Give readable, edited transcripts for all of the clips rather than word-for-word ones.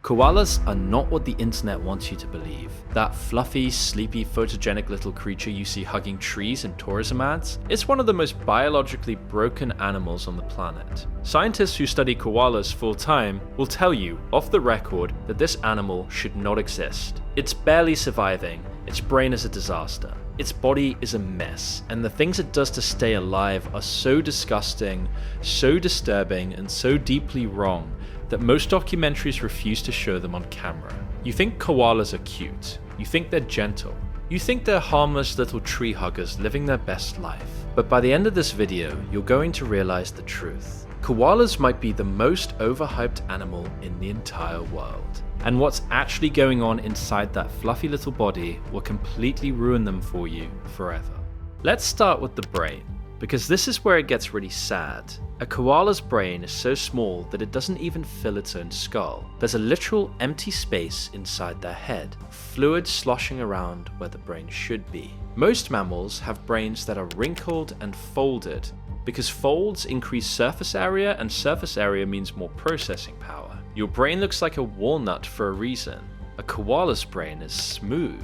Koalas are not what the internet wants you to believe. That fluffy, sleepy, photogenic little creature you see hugging trees in tourism ads? It's one of the most biologically broken animals on the planet. Scientists who study koalas full time will tell you, off the record, that this animal should not exist. It's barely surviving, its brain is a disaster. Its body is a mess, and the things it does to stay alive are so disgusting, so disturbing, and so deeply wrong that most documentaries refuse to show them on camera. You think koalas are cute, you think they're gentle, you think they're harmless little tree huggers living their best life. But by the end of this video, you're going to realize the truth. Koalas might be the most overhyped animal in the entire world. And what's actually going on inside that fluffy little body will completely ruin them for you forever. Let's start with the brain, because this is where it gets really sad. A koala's brain is so small that it doesn't even fill its own skull. There's a literal empty space inside their head, fluid sloshing around where the brain should be. Most mammals have brains that are wrinkled and folded, because folds increase surface area, and surface area means more processing power. Your brain looks like a walnut for a reason. A koala's brain is smooth.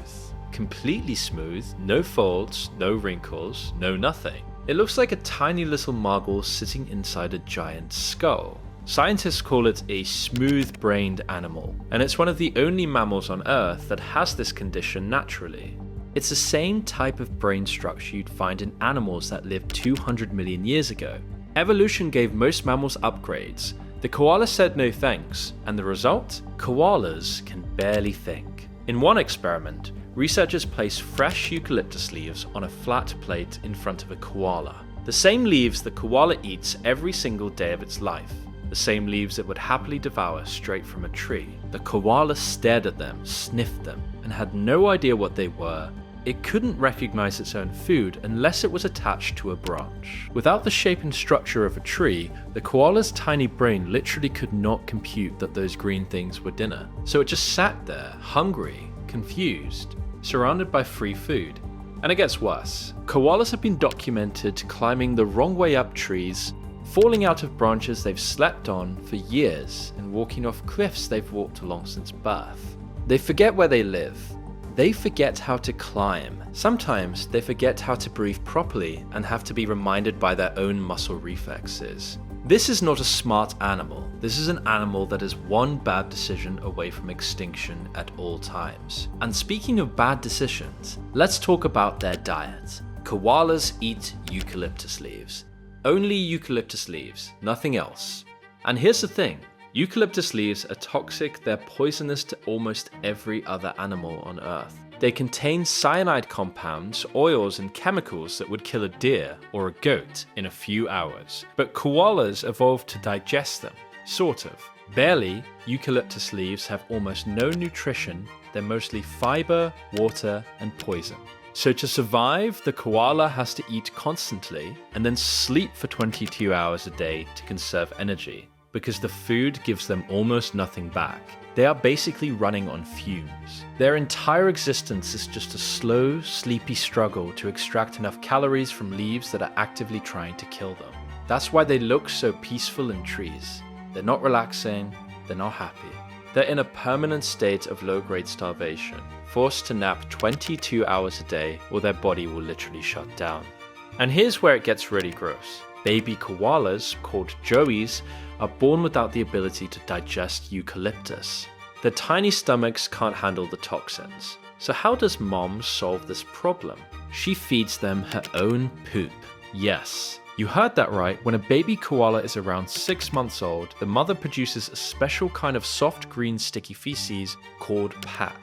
Completely smooth, no folds, no wrinkles, no nothing. It looks like a tiny little marble sitting inside a giant skull. Scientists call it a smooth-brained animal, and it's one of the only mammals on Earth that has this condition naturally. It's the same type of brain structure you'd find in animals that lived 200 million years ago. Evolution gave most mammals upgrades. The koala said no thanks, and the result? Koalas can barely think. In one experiment, researchers placed fresh eucalyptus leaves on a flat plate in front of a koala. The same leaves the koala eats every single day of its life. The same leaves it would happily devour straight from a tree. The koala stared at them, sniffed them, and had no idea what they were. It couldn't recognize its own food unless it was attached to a branch. Without the shape and structure of a tree, the koala's tiny brain literally could not compute that those green things were dinner. So it just sat there, hungry, confused, surrounded by free food. And it gets worse. Koalas have been documented climbing the wrong way up trees, falling out of branches they've slept on for years, and walking off cliffs they've walked along since birth. They forget where they live. They forget how to climb. Sometimes they forget how to breathe properly and have to be reminded by their own muscle reflexes. This is not a smart animal. This is an animal that is one bad decision away from extinction at all times. And speaking of bad decisions, let's talk about their diet. Koalas eat eucalyptus leaves. Only eucalyptus leaves, nothing else. And here's the thing. Eucalyptus leaves are toxic, they're poisonous to almost every other animal on Earth. They contain cyanide compounds, oils, and chemicals that would kill a deer or a goat in a few hours. But koalas evolved to digest them, sort of. Barely, eucalyptus leaves have almost no nutrition, they're mostly fiber, water, and poison. So to survive, the koala has to eat constantly and then sleep for 22 hours a day to conserve energy, because the food gives them almost nothing back. They are basically running on fumes. Their entire existence is just a slow, sleepy struggle to extract enough calories from leaves that are actively trying to kill them. That's why they look so peaceful in trees. They're not relaxing, they're not happy. They're in a permanent state of low-grade starvation, forced to nap 22 hours a day or their body will literally shut down. And here's where it gets really gross. Baby koalas, called joeys, are born without the ability to digest eucalyptus. Their tiny stomachs can't handle the toxins. So how does mom solve this problem? She feeds them her own poop. Yes, you heard that right. When a baby koala is around 6 months old, the mother produces a special kind of soft green sticky feces called pap.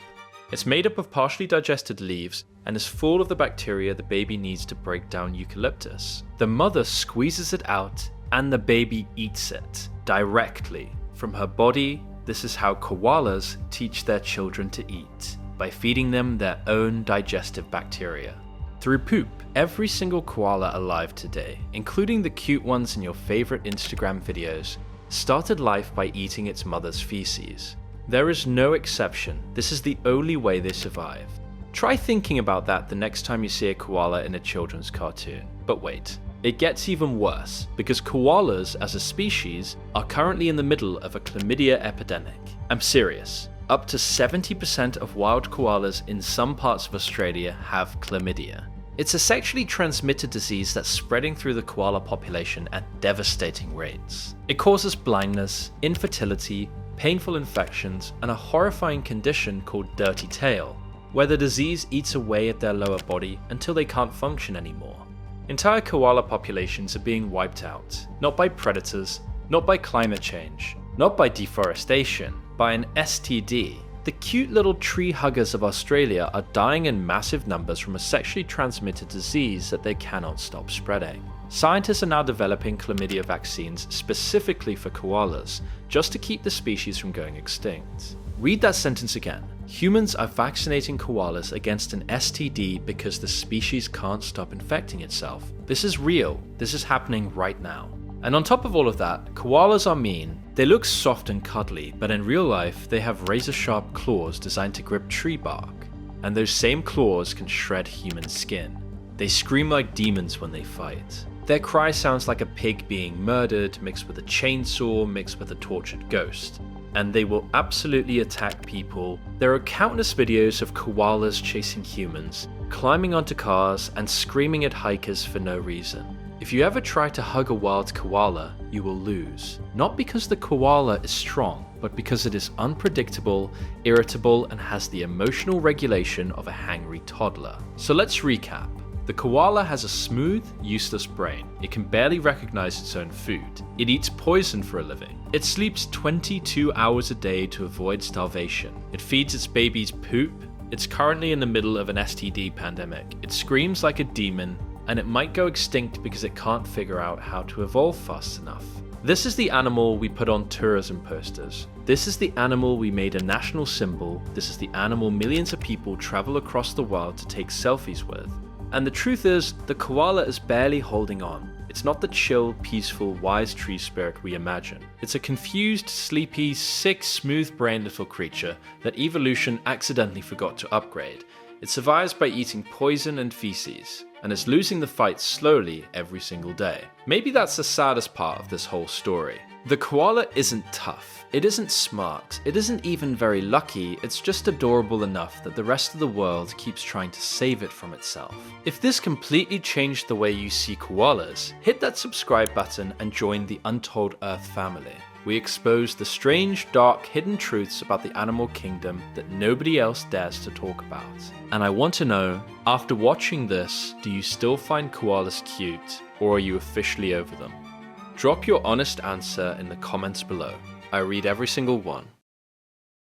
It's made up of partially digested leaves and is full of the bacteria the baby needs to break down eucalyptus. The mother squeezes it out and the baby eats it directly from her body. This is how koalas teach their children to eat, by feeding them their own digestive bacteria. Through poop. Every single koala alive today, including the cute ones in your favorite Instagram videos, started life by eating its mother's feces. There is no exception. This is the only way they survive. Try thinking about that the next time you see a koala in a children's cartoon. But wait, it gets even worse, because koalas as a species are currently in the middle of a chlamydia epidemic. I'm serious. Up to 70% of wild koalas in some parts of Australia have chlamydia. It's a sexually transmitted disease that's spreading through the koala population at devastating rates. It causes blindness, infertility, painful infections, and a horrifying condition called dirty tail, where the disease eats away at their lower body until they can't function anymore. Entire koala populations are being wiped out, not by predators, not by climate change, not by deforestation, by an STD. The cute little tree huggers of Australia are dying in massive numbers from a sexually transmitted disease that they cannot stop spreading. Scientists are now developing chlamydia vaccines specifically for koalas, just to keep the species from going extinct. Read that sentence again. Humans are vaccinating koalas against an STD because the species can't stop infecting itself. This is real. This is happening right now. And on top of all of that, koalas are mean. They look soft and cuddly, but in real life, they have razor-sharp claws designed to grip tree bark. And those same claws can shred human skin. They scream like demons when they fight. Their cry sounds like a pig being murdered, mixed with a chainsaw, mixed with a tortured ghost. And they will absolutely attack people. There are countless videos of koalas chasing humans, climbing onto cars, and screaming at hikers for no reason. If you ever try to hug a wild koala, you will lose. Not because the koala is strong, but because it is unpredictable, irritable, and has the emotional regulation of a hangry toddler. So let's recap. The koala has a smooth, useless brain. It can barely recognize its own food. It eats poison for a living. It sleeps 22 hours a day to avoid starvation. It feeds its babies poop. It's currently in the middle of an STD pandemic. It screams like a demon, and it might go extinct because it can't figure out how to evolve fast enough. This is the animal we put on tourism posters. This is the animal we made a national symbol. This is the animal millions of people travel across the world to take selfies with. And the truth is, the koala is barely holding on. It's not the chill, peaceful, wise tree spirit we imagine. It's a confused, sleepy, sick, smooth-brained little creature that evolution accidentally forgot to upgrade. It survives by eating poison and feces, and is losing the fight slowly every single day. Maybe that's the saddest part of this whole story. The koala isn't tough, it isn't smart, it isn't even very lucky, it's just adorable enough that the rest of the world keeps trying to save it from itself. If this completely changed the way you see koalas, hit that subscribe button and join the Untold Earth family. We expose the strange, dark, hidden truths about the animal kingdom that nobody else dares to talk about. And I want to know, after watching this, do you still find koalas cute, or are you officially over them? Drop your honest answer in the comments below. I read every single one.